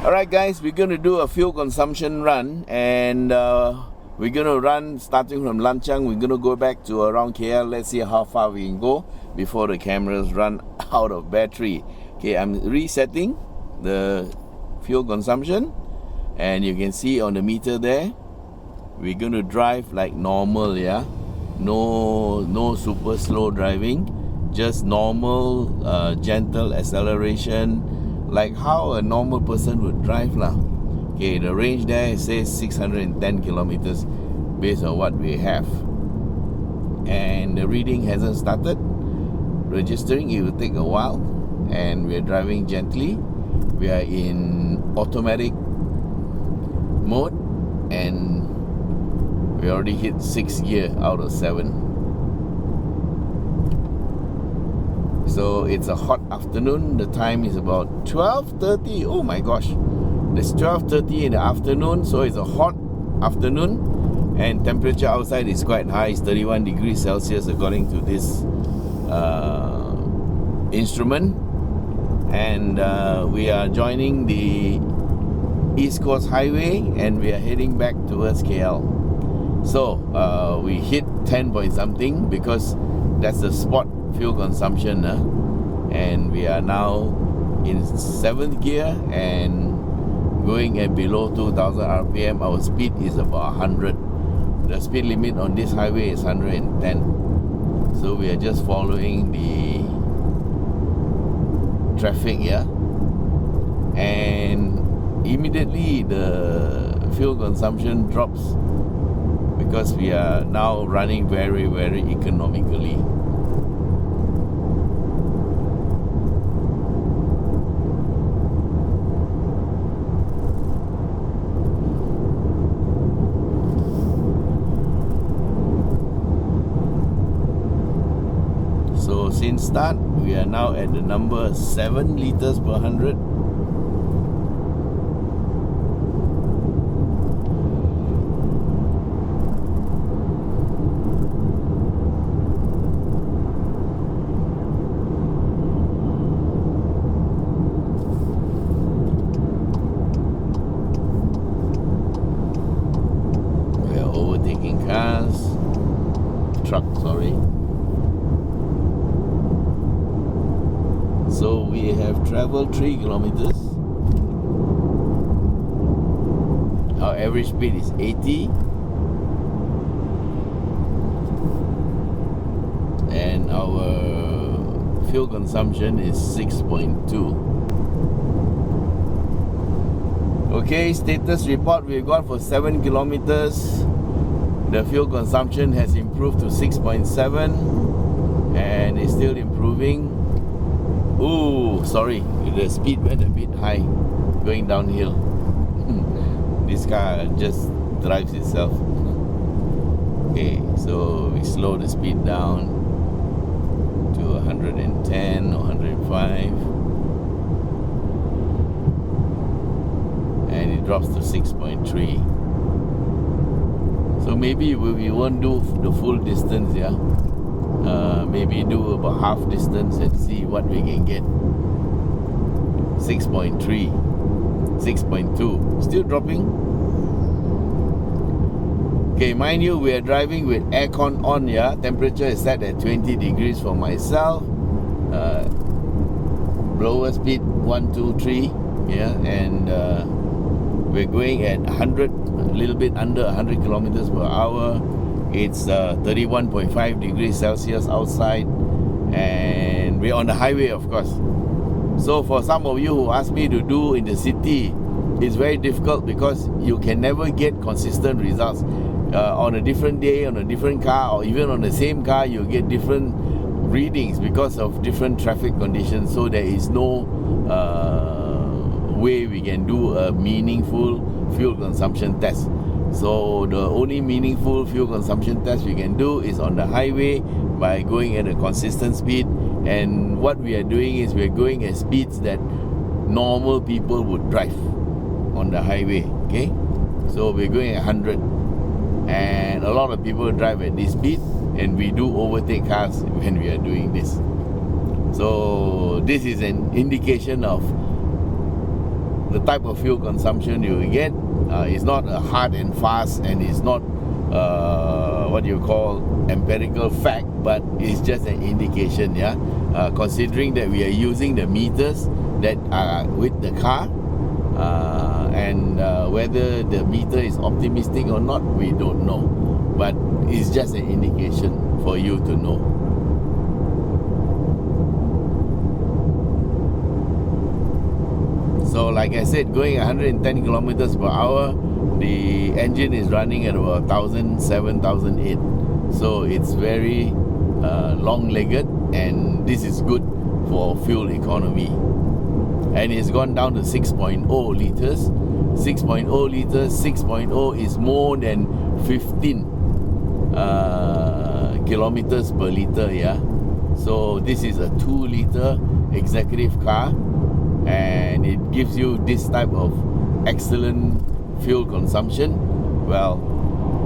Alright guys, we're going to do a fuel consumption run, and we're going to run starting from Lanchang. We're going to go back to around KL. Let's see how far we can go before the cameras run out of battery. Okay, I'm resetting the fuel consumption, and you can see on the meter there, we're going to drive like normal, yeah? No super slow driving, just normal, gentle acceleration, like how a normal person would drive lah. Okay, the range there says 610 kilometers based on what we have, and the reading hasn't started registering. It will take a while, and we're driving gently. We are in automatic mode, and we already hit 6th gear out of 7. So it's a hot afternoon. The time is about 12:30. Oh my gosh, it's 12:30 in the afternoon. So it's a hot afternoon, and temperature outside is quite high. It's 31 degrees Celsius according to this instrument. And we are joining the East Coast Highway, and we are heading back towards KL. So we hit 10 point something because that's the spot fuel consumption, and we are now in 7th gear and going at below 2000 RPM. Our speed is about 100. The speed limit on this highway is 110. So we are just following the traffic, yeah, and immediately the fuel consumption drops because we are now running very, very economically. So since start, we are now at the number 7 liters per 100. We are overtaking cars, trucks, sorry. So we have traveled 3 kilometers. Our average speed is 80, and our fuel consumption is 6.2. Okay, status report we've got for 7 kilometers. The fuel consumption has improved to 6.7, and it's still improving. Ooh, sorry, the speed went a bit high going downhill. This car just drives itself. Okay, so we slow the speed down to 110 or 105, and it drops to 6.3. So maybe we won't do the full distance, yeah. Maybe do about half distance and see what we can get. 6.3, 6.2, still dropping. Okay, mind you, we are driving with aircon on, yeah. Temperature is set at 20 degrees for myself. Blower speed 123, yeah, and we're going at 100, a little bit under 100 kilometers per hour. It's 31.5 degrees Celsius outside, and we're on the highway, of course. So for some of you who ask me to do in the city, it's very difficult because you can never get consistent results. On a different day, on a different car, or even on the same car, you get different readings because of different traffic conditions. So there is no way we can do a meaningful fuel consumption test. So the only meaningful fuel consumption test we can do is on the highway by going at a consistent speed. And what we are doing is we're going at speeds that normal people would drive on the highway. Okay, so we're going at 100, and a lot of people drive at this speed, and we do overtake cars when we are doing this. So this is an indication of the type of fuel consumption you will get. It's not a hard and fast, and it's not what you call empirical fact, but it's just an indication. Yeah, considering that we are using the meters that are with the car, and whether the meter is optimistic or not, we don't know, but it's just an indication for you to know. So like I said, going 110 kilometers per hour, the engine is running at about 1,007, 1,008. So it's very long-legged, and this is good for fuel economy. And it's gone down to 6.0 liters. 6.0 liters, 6.0 is more than 15 kilometers per liter, yeah. So this is a 2-liter executive car, and it gives you this type of excellent fuel consumption. Well,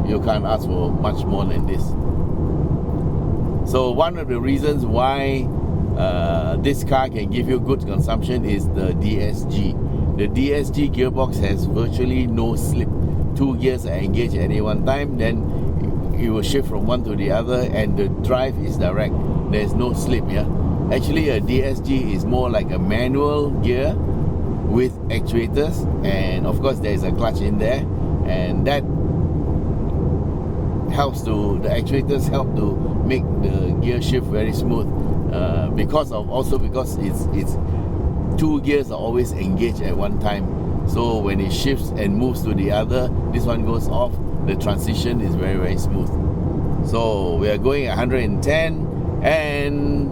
you can't ask for much more than this. So one of the reasons why this car can give you good consumption is the DSG. The DSG gearbox has virtually no slip. 2 gears are engaged at any one time, then it will shift from one to the other, and the drive is direct. There's no slip, yeah. Actually, a DSG is more like a manual gear with actuators, and of course there is a clutch in there, and that helps to, the actuators help to make the gear shift very smooth, because it's 2 gears are always engaged at one time. So when it shifts and moves to the other, this one goes off, the transition is very, very smooth. So we are going 110, and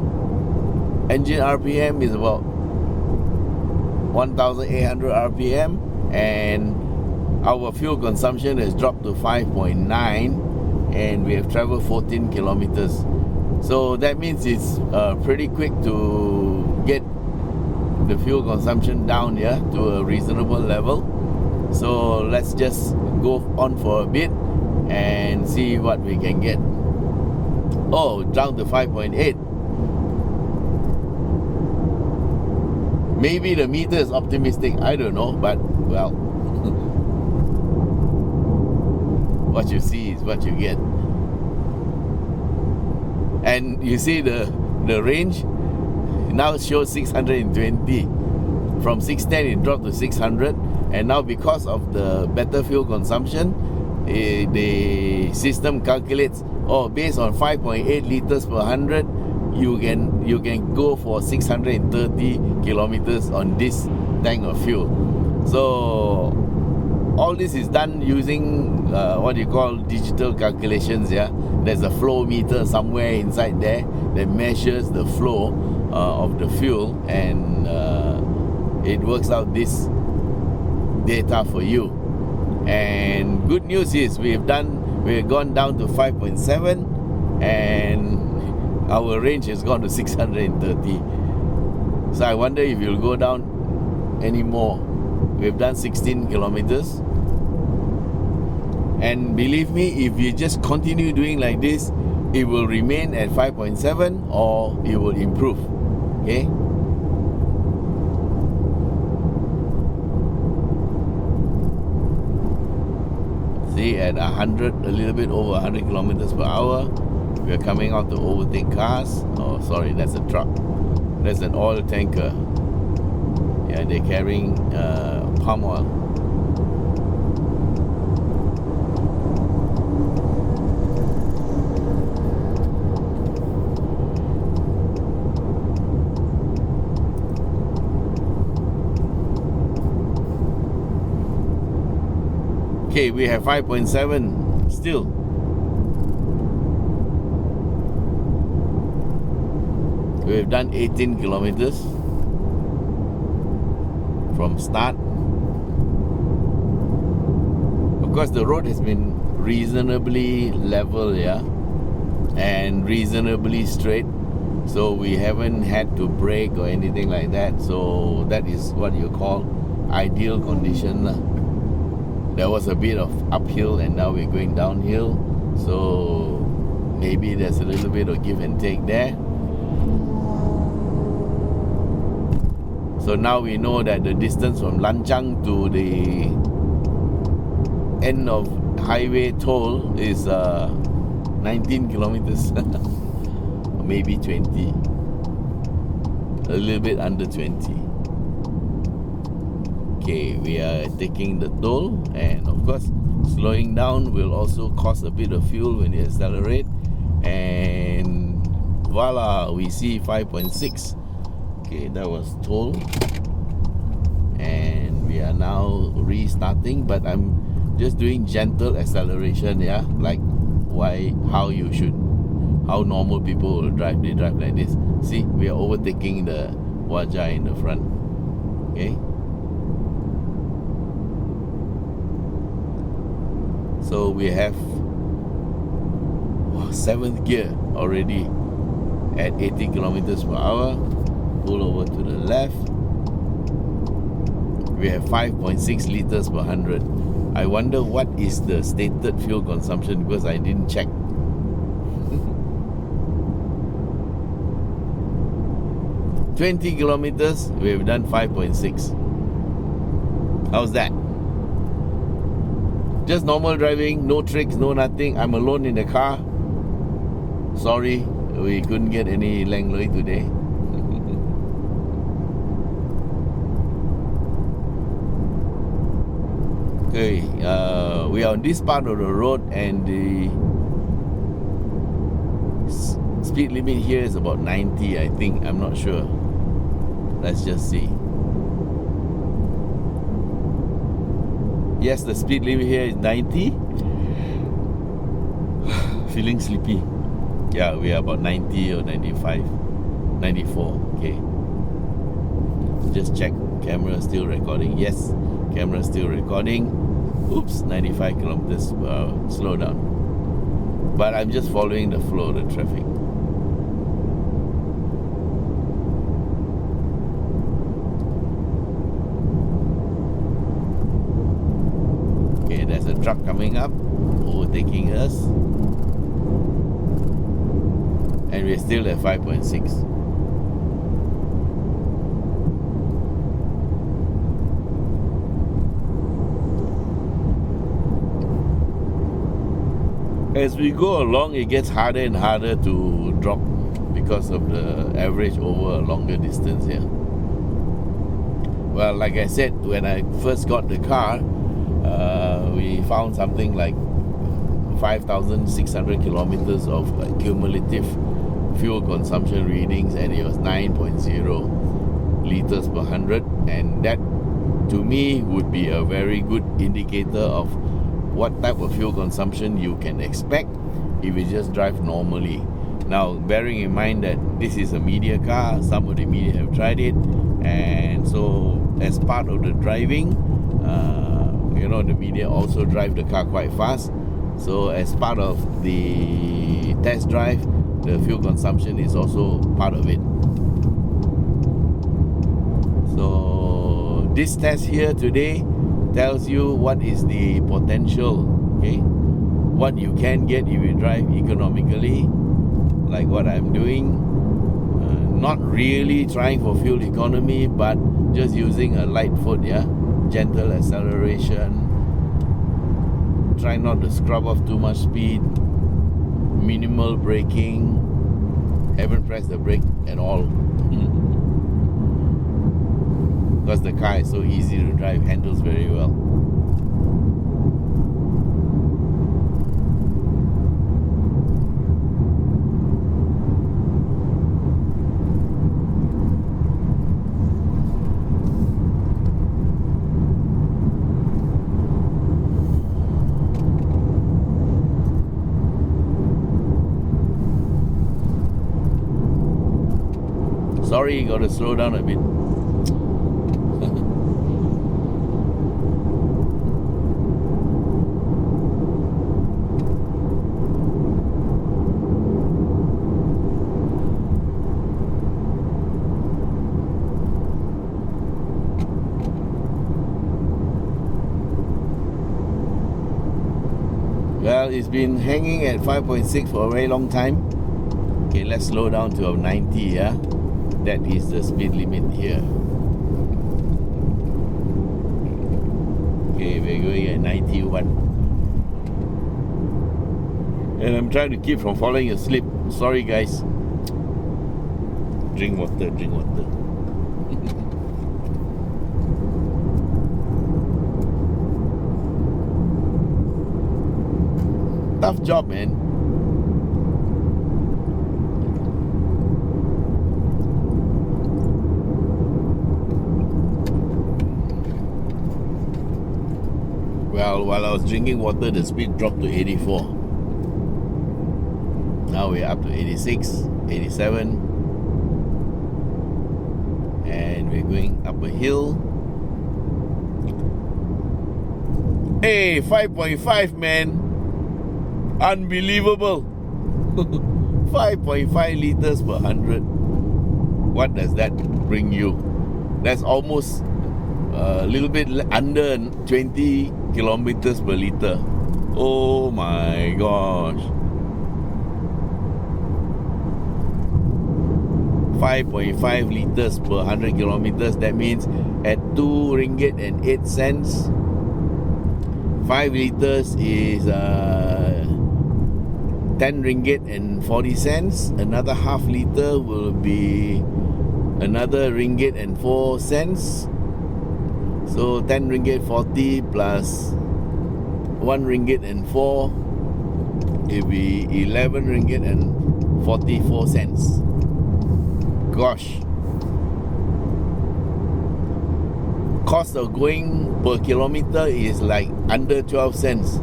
engine RPM is about 1,800 RPM, and our fuel consumption has dropped to 5.9, and we have traveled 14 kilometers. So that means it's pretty quick to get the fuel consumption down here to a reasonable level. So let's just go on for a bit and see what we can get. Oh, down to 5.8. Maybe the meter is optimistic, I don't know, but well, what you see is what you get. And you see the range now shows 620. From 610 it dropped to 600, and now because of the better fuel consumption, the system calculates, based on 5.8 liters per 100, you can go for 630 kilometers on this tank of fuel. So all this is done using what you call digital calculations. Yeah, there's a flow meter somewhere inside there that measures the flow of the fuel, and it works out this data for you. And good news is we've gone down to 5.7, and our range has gone to 630. So I wonder if you'll go down any more. We've done 16 kilometers, and believe me, if you just continue doing like this, it will remain at 5.7 or it will improve. Okay, see, at 100, a little bit over 100 kilometers per hour, we are coming out to overtake cars. Oh, sorry, that's a truck. That's an oil tanker. Yeah, they're carrying palm oil. Okay, we have 5.7 still. We've done 18 kilometers from start. Of course, the road has been reasonably level, yeah, and reasonably straight, so we haven't had to brake or anything like that. So that is what you call ideal condition. There was a bit of uphill, and now we're going downhill, so maybe there's a little bit of give and take there. So now we know that the distance from Lanchang to the end of highway toll is 19 kilometers. Maybe 20. A little bit under 20. Okay, we are taking the toll, and of course slowing down will also cost a bit of fuel when you accelerate. And voila, we see 5.6. Okay, that was toll, and we are now restarting, but I'm just doing gentle acceleration, yeah, like how normal people will drive. They drive like this. See, we are overtaking the Wajah in the front. Okay, so we have 7th gear already at 80 kilometers per hour. Pull over to the left. We have 5.6 liters per 100. I wonder what is the stated fuel consumption, because I didn't check. "20 kilometers, we have done 5.6. How's that? Just normal driving, no tricks, no nothing. I'm alone in the car. Sorry, we couldn't get any Langley today. Okay, we are on this part of the road, and the speed limit here is about 90, I think. I'm not sure. Let's just see. Yes, the speed limit here is 90. Feeling sleepy. Yeah, we are about 90 or 95. 94, okay. Just check. Camera still recording. Yes, camera still recording. Oops, 95 kilometers per hour. Slow down. But I'm just following the flow of the traffic. Okay, there's a truck coming up, overtaking us. And we're still at 5.6. As we go along, it gets harder and harder to drop because of the average over a longer distance here. Well, like I said, when I first got the car, we found something like 5,600 kilometers of cumulative fuel consumption readings, and it was 9.0 liters per 100, and that to me would be a very good indicator of what type of fuel consumption you can expect if you just drive normally. Now, bearing in mind that this is a media car, some of the media have tried it, and so as part of the driving, the media also drive the car quite fast. So as part of the test drive, the fuel consumption is also part of it. So this test here today tells you what is the potential, okay? What you can get if you drive economically, like what I'm doing. Not really trying for fuel economy, but just using a light foot, yeah? Gentle acceleration. Try not to scrub off too much speed. Minimal braking. Haven't pressed the brake at all. Because the car is so easy to drive, handles very well. Sorry, you gotta slow down a bit. Well, it's been hanging at 5.6 for a very long time. Okay, let's slow down to 90, yeah? That is the speed limit here. going at 91. And I'm trying to keep from falling asleep. Sorry guys. Drink water, drink water. Tough job, man. Well, while I was drinking water, the speed dropped to 84. Now we're up to 86, 87. And we're going up a hill. Hey, 5.5, man. Unbelievable. 5.5 liters per 100. What does that bring you? That's almost a little bit under 20 kilometers per liter. Oh my gosh. 5.5 liters per 100 kilometers. That means at 2 ringgit and 8 cents, 5 liters is 10 ringgit and 40 cents. Another half liter will be another ringgit and 4 cents. So 10 ringgit 40 plus 1 ringgit and 4, it'll be 11 ringgit and 44 cents. Gosh. Cost of going per kilometer is like under 12 cents.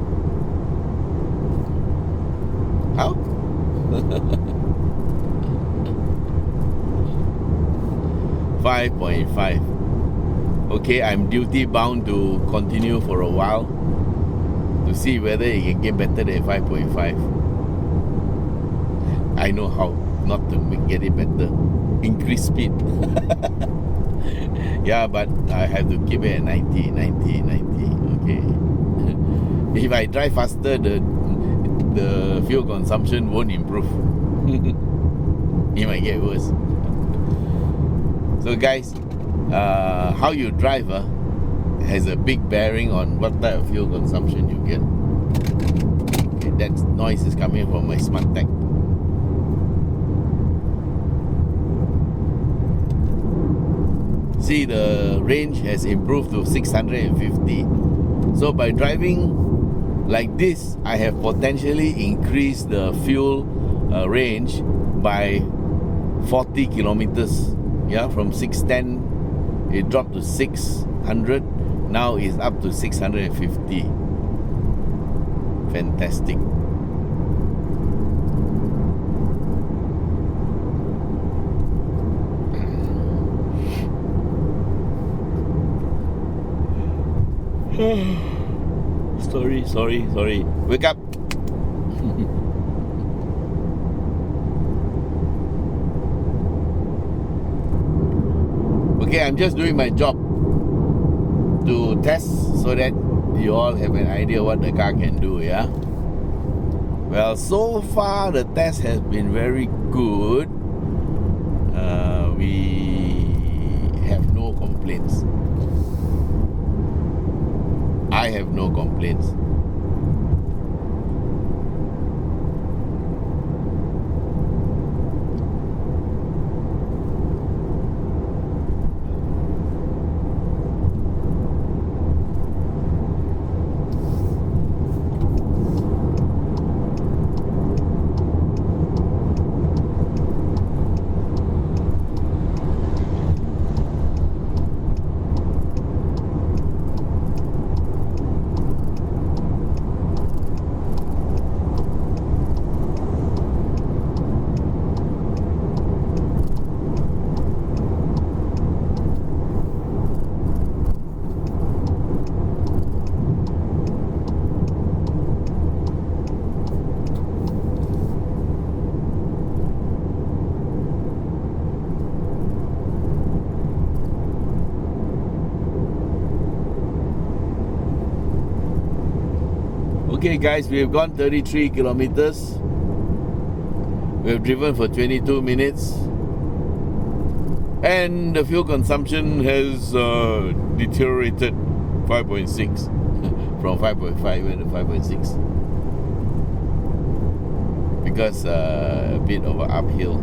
How? $5.5. Okay, I'm duty bound to continue for a while to see whether it can get better than 5.5. I know how not to get it better. Increase speed. Yeah, but I have to keep it at 90. Okay. If I drive faster, the fuel consumption won't improve. It might get worse. So guys, how you drive has a big bearing on what type of fuel consumption you get. Okay, that noise is coming from my smart tech. See, the range has improved to 650. So by driving like this, I have potentially increased the fuel range by 40 kilometers. Yeah, from 610 it dropped to 600. Now it's up to 650. Fantastic. Sorry. Wake up. Okay, I'm just doing my job to test so that you all have an idea what the car can do, yeah? Well, so far the test has been very good. We have no complaints. I have no complaints. Okay guys, we have gone 33 kilometers. We have driven for 22 minutes. And the fuel consumption has deteriorated 5.6. From 5.5 went to 5.6 because a bit of an uphill.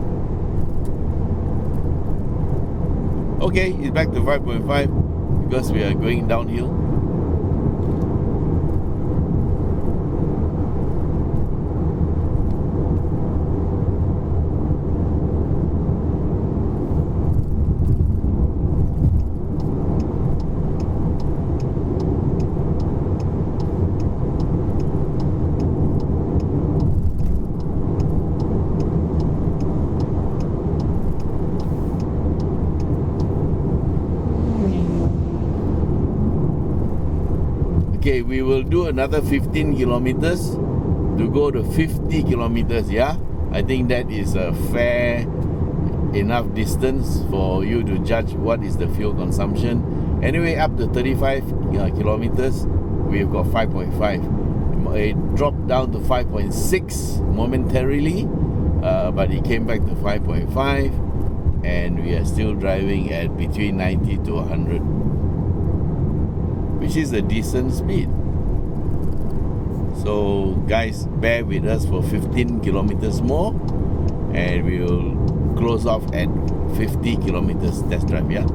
Okay, it's back to 5.5 because we are going downhill. Okay, we will do another 15 kilometers to go to 50 kilometers, yeah? I think that is a fair enough distance for you to judge what is the fuel consumption. Anyway, up to 35 kilometers, we've got 5.5. It dropped down to 5.6 momentarily, but it came back to 5.5, and we are still driving at between 90 to 100. Which is a decent speed. So guys, bear with us for 15 kilometers more, and we will close off at 50 kilometers test drive, yeah?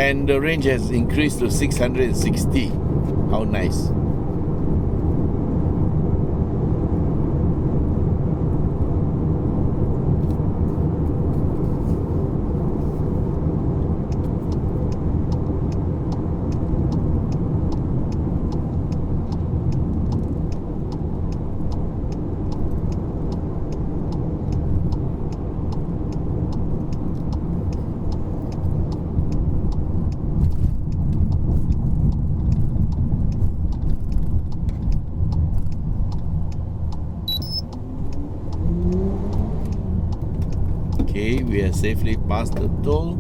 And the range has increased to 660. How nice. Okay, we are safely past the toll,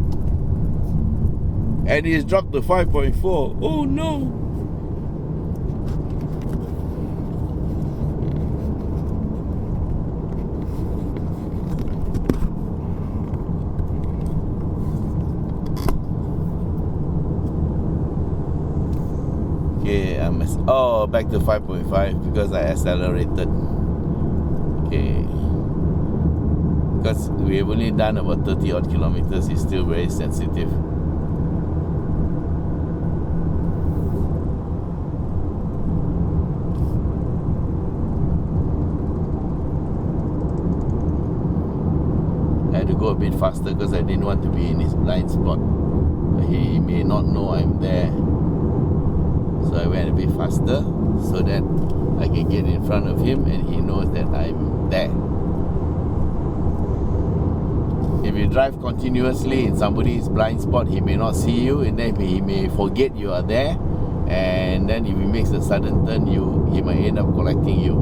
and it's dropped to 5.4. Oh no! Okay, back to 5.5 because I accelerated. Okay. Because we have only done about 30 odd kilometers, it's still very sensitive. I had to go a bit faster because I didn't want to be in his blind spot. He may not know I'm there. So I went a bit faster so that I can get in front of him and he knows that I'm there. If you drive continuously in somebody's blind spot, he may not see you, and then he may forget you are there, and then if he makes a sudden turn, he might end up collecting you.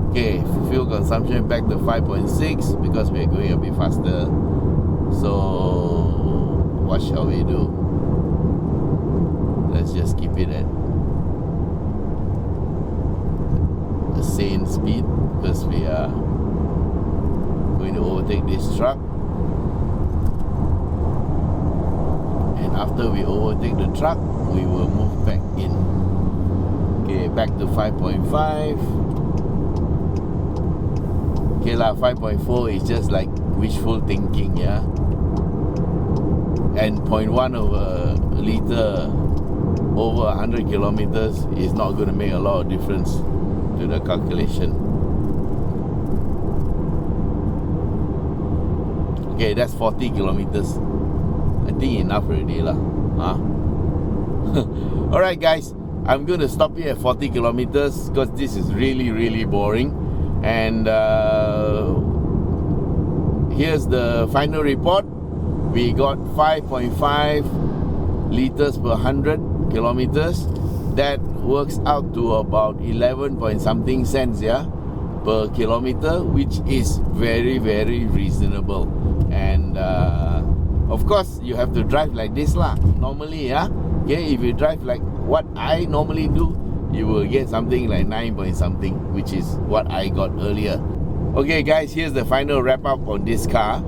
Okay, fuel consumption back to 5.6 because we're going a bit faster. So what shall we do? Let's just keep it at a sane speed because we are going to overtake this truck, and after we overtake the truck we will move back in. Okay, back to 5.5. Okay lah, 5.4 is just like wishful thinking, yeah, and 0.1 of a liter over 100 kilometers is not going to make a lot of difference to the calculation. Okay, that's 40 kilometers. I think enough already lah. Alright guys, I'm going to stop here at 40 kilometers because this is really, really boring. And here's the final report. We got 5.5 liters per 100 kilometers. That works out to about 11 point something cents, yeah, per kilometer, which is very, very reasonable. And of course you have to drive like this lah normally, yeah. Okay, if you drive like what I normally do, you will get something like 9 point something, which is what I got earlier. Okay guys, here's the final wrap up on this car.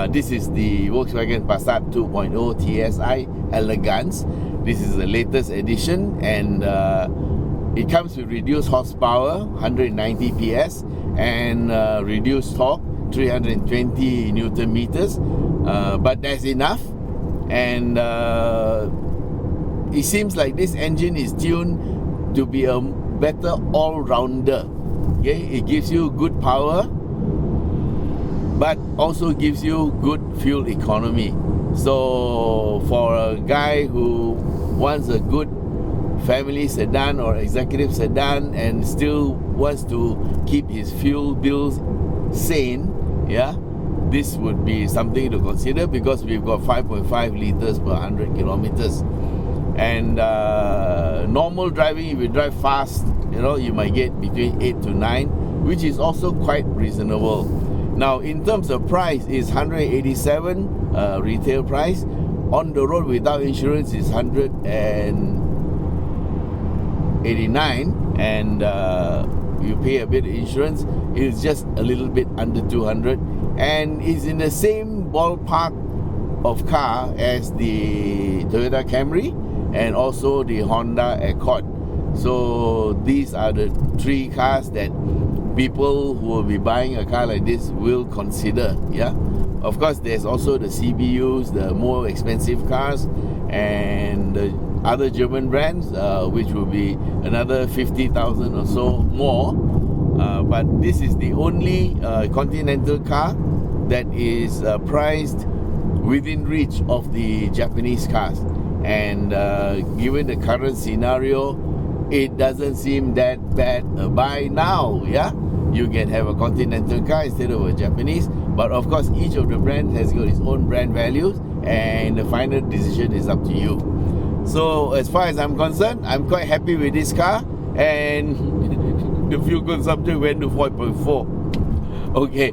This is the Volkswagen Passat 2.0 TSI Elegance. This is the latest edition, and it comes with reduced horsepower, 190 PS, and reduced torque, 320 Newton meters. But that's enough, and it seems like this engine is tuned to be a better all-rounder. Okay, it gives you good power, but also gives you good fuel economy. So for a guy who wants a good family sedan or executive sedan and still wants to keep his fuel bills sane, yeah, this would be something to consider, because we've got 5.5 liters per 100 kilometers. And normal driving, if you drive fast, you might get between 8 to 9, which is also quite reasonable. Now, in terms of price, is 187 retail price. On the road without insurance is 189, and you pay a bit of insurance. It's just a little bit under 200, and it's in the same ballpark of car as the Toyota Camry and also the Honda Accord. So these are the three cars that people who will be buying a car like this will consider. Yeah, of course there's also the CBUs, the more expensive cars, and the other German brands, which will be another 50,000 or so more. But this is the only Continental car that is priced within reach of the Japanese cars. And given the current scenario, it doesn't seem that bad a buy now. Yeah, you can have a Continental car instead of a Japanese. But of course, each of the brands has got its own brand values, and the final decision is up to you. So as far as I'm concerned, I'm quite happy with this car, and the fuel consumption went to 4.4. Okay,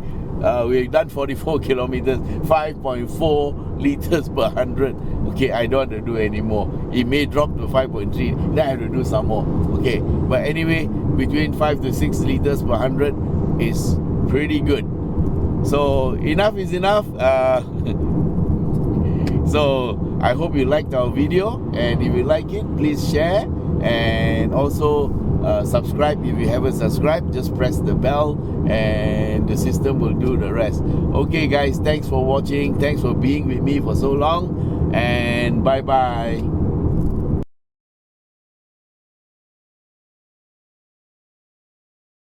we've done 44 kilometers, 5.4 liters per 100. Okay, I don't want to do any more. It may drop to 5.3, then I have to do some more. Okay, but anyway, between 5 to 6 liters per 100 is pretty good. So enough is enough. So I hope you liked our video, and if you like it, please share, and also subscribe. If you haven't subscribed, just press the bell and the system will do the rest. Okay guys, thanks for watching, thanks for being with me for so long, and bye bye.